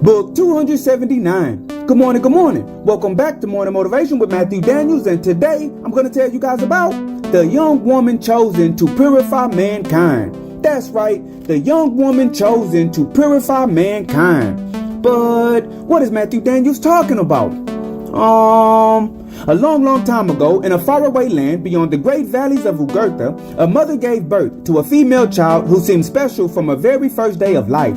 Book 279. Good morning, good morning. Welcome back to Morning Motivation with Matthew Daniels, and today I'm going to tell you guys about the young woman chosen to purify mankind. That's right, the young woman chosen to purify mankind. But what is Matthew Daniels talking about? A long time ago, in a faraway land beyond the great valleys of Ugartha, a mother gave birth to a female child who seemed special from her very first day of life.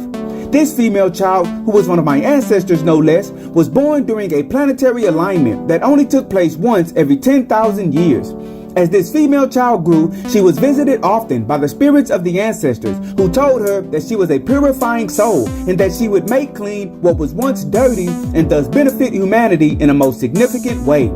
This female child, who was one of my ancestors no less, was born during a planetary alignment that only took place once every 10,000 years. As this female child grew, she was visited often by the spirits of the ancestors, who told her that she was a purifying soul and that she would make clean what was once dirty and thus benefit humanity in a most significant way.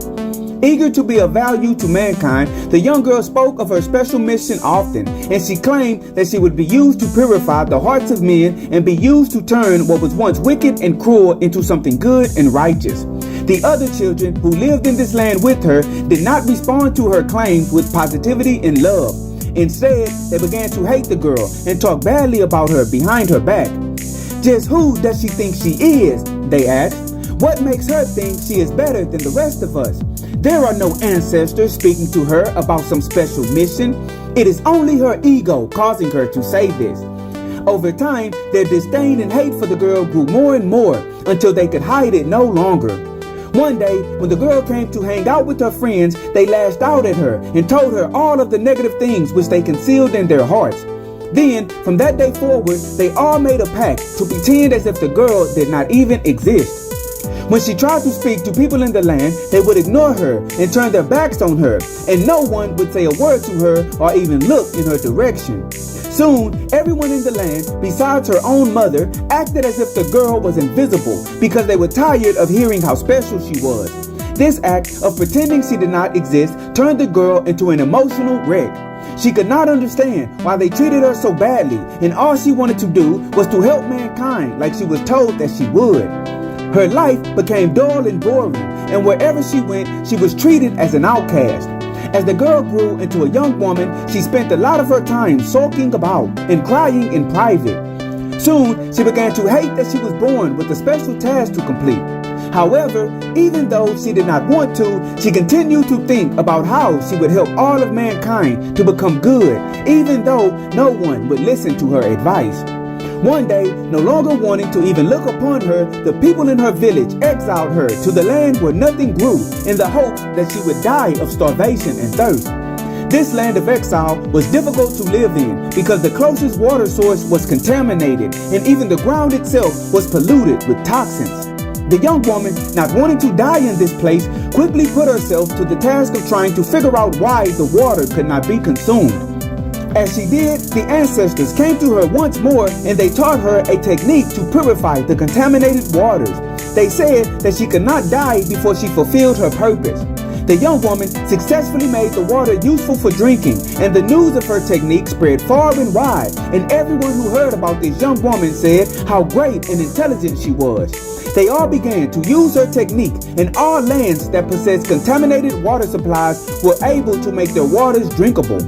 Eager to be of value to mankind, the young girl spoke of her special mission often, and she claimed that she would be used to purify the hearts of men and be used to turn what was once wicked and cruel into something good and righteous. The other children who lived in this land with her did not respond to her claims with positivity and love. Instead, they began to hate the girl and talk badly about her behind her back. Just who does she think she is? They asked. What makes her think she is better than the rest of us? There are no ancestors speaking to her about some special mission. It is only her ego causing her to say this. Over time, their disdain and hate for the girl grew more and more until they could hide it no longer. One day, when the girl came to hang out with her friends, they lashed out at her and told her all of the negative things which they concealed in their hearts. Then, from that day forward, they all made a pact to pretend as if the girl did not even exist. When she tried to speak to people in the land, they would ignore her and turn their backs on her, and no one would say a word to her or even look in her direction. Soon, everyone in the land, besides her own mother, acted as if the girl was invisible because they were tired of hearing how special she was. This act of pretending she did not exist turned the girl into an emotional wreck. She could not understand why they treated her so badly, and all she wanted to do was to help mankind like she was told that she would. Her life became dull and boring, and wherever she went, she was treated as an outcast. As the girl grew into a young woman, she spent a lot of her time sulking about and crying in private. Soon, she began to hate that she was born with a special task to complete. However, even though she did not want to, she continued to think about how she would help all of mankind to become good, even though no one would listen to her advice. One day, no longer wanting to even look upon her, the people in her village exiled her to the land where nothing grew in the hope that she would die of starvation and thirst. This land of exile was difficult to live in because the closest water source was contaminated and even the ground itself was polluted with toxins. The young woman, not wanting to die in this place, quickly put herself to the task of trying to figure out why the water could not be consumed. As she did, the ancestors came to her once more and they taught her a technique to purify the contaminated waters. They said that she could not die before she fulfilled her purpose. The young woman successfully made the water useful for drinking, and the news of her technique spread far and wide, and everyone who heard about this young woman said how great and intelligent she was. They all began to use her technique, and all lands that possessed contaminated water supplies were able to make their waters drinkable.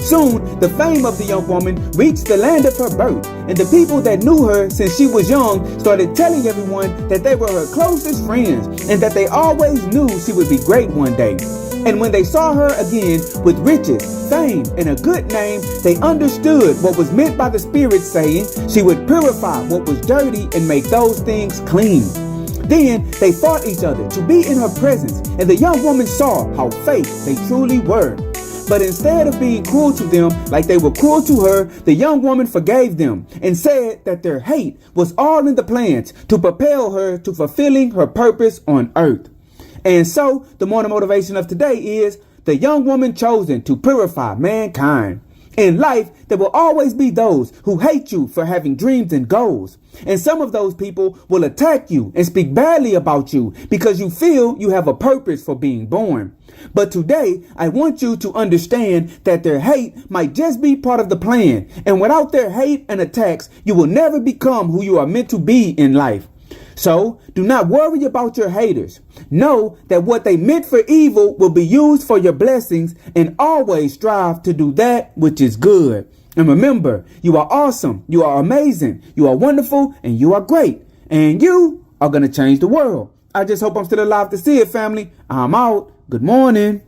Soon, the fame of the young woman reached the land of her birth, and the people that knew her since she was young started telling everyone that they were her closest friends and that they always knew she would be great one day. And when they saw her again with riches, fame, and a good name, they understood what was meant by the Spirit saying she would purify what was dirty and make those things clean. Then they fought each other to be in her presence, and the young woman saw how fake they truly were. But instead of being cruel to them like they were cruel to her, the young woman forgave them and said that their hate was all in the plans to propel her to fulfilling her purpose on earth. And so, the morning motivation of today is the young woman chosen to purify mankind. In life, there will always be those who hate you for having dreams and goals. And some of those people will attack you and speak badly about you because you feel you have a purpose for being born. But today, I want you to understand that their hate might just be part of the plan. And without their hate and attacks, you will never become who you are meant to be in life. So do not worry about your haters. Know that what they meant for evil will be used for your blessings, and always strive to do that which is good. And remember, you are awesome, you are amazing, you are wonderful, and you are great. and you are going to change the world. I just hope I'm still alive to see it, family. I'm out. Good morning.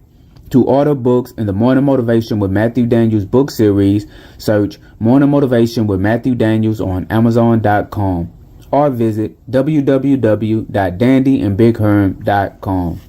To order books in the Morning Motivation with Matthew Daniels book series, search Morning Motivation with Matthew Daniels on Amazon.com or visit www.dandyandbigherm.com.